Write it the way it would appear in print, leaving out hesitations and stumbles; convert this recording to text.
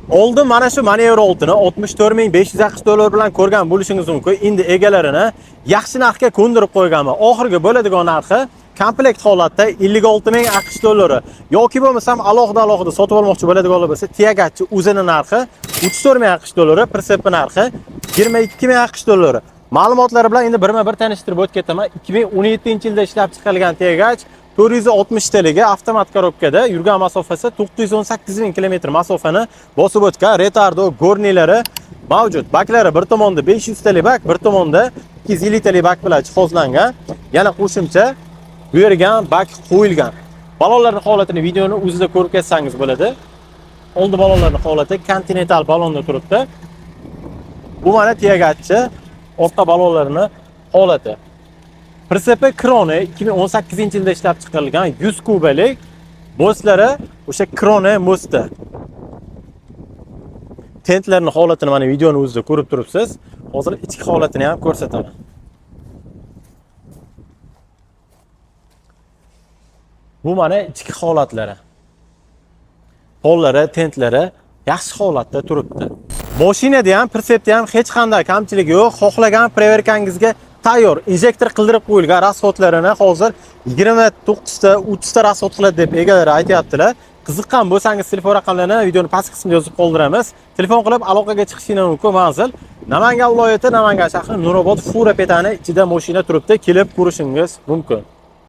Oldin mana shu manevr oltini 64500 dollar bilan ko'rgan bo'lishingiz mumkin. Endi egalarini yaxshi narxga ko'ndirib qo'yganman. Oxirgi bo'ladigan narxi komplekt holatda 56000 AQSh dollari yoki bo'lmasam alohida sotib olmoqchi bo'ladiganlar bo'lsa, Tiagatchi o'zini narxi 34000 AQSh dollari, Pritsepni narxi 22000 AQSh dollari. Ma'lumotlari bilan endi birma-bir tanishtirib o'tib ketaman. 2017-yilda ishlab chiqarilgan Tiagach 460 tga avtomat korobkada yurgan masofasi 918000 km masofani bosib o'tgan. Retardo, gornilari mavjud. Baklari bir tomonda 500 talik bak, bir tomonda 250 talik bak bilan jihozlangan. Yana qo'shimcha bu yerga bak qo'yilgan. Balonlarning holatini videoni o'zida ko'rib ketsangiz bo'ladi. Oldi balonlarning holati Continental balonda turibdi. Bu mana Tiagatchi orqa balonlarini holati. Pritsepni kroni 2018-yilda ishlab chiqarilgan 100 kubalik. Moslari o'sha kroni mosti. Tentlarning holatini mana videoni o'zida ko'rib turibsiz. Hozir ichki holatini ham ko'rsataman. Bu mana ichki holatlari. Pollari, tentlari yaxshi holatda turibdi. Mashinada ham, Pritsepda ham hech qanday kamchilik yo'q. Xohlagan preverkangizga tayyor. Injektor qildirib qo'yilgan. Rasxodlarini hozir 29 ta, 30 ta rasxod qiladi deb egalari aytayaptilar. Qiziqqan bo'lsangiz telefon raqamlarini videoning pastki qismida yozib qoldiramiz. Telefon qilib aloqaga chiqishingiz mumkin. Manzil Namangan viloyati, Namangan shahri, Nurobod Fura petani ichida mashina turibdi. Kelib ko'rishingiz mumkin.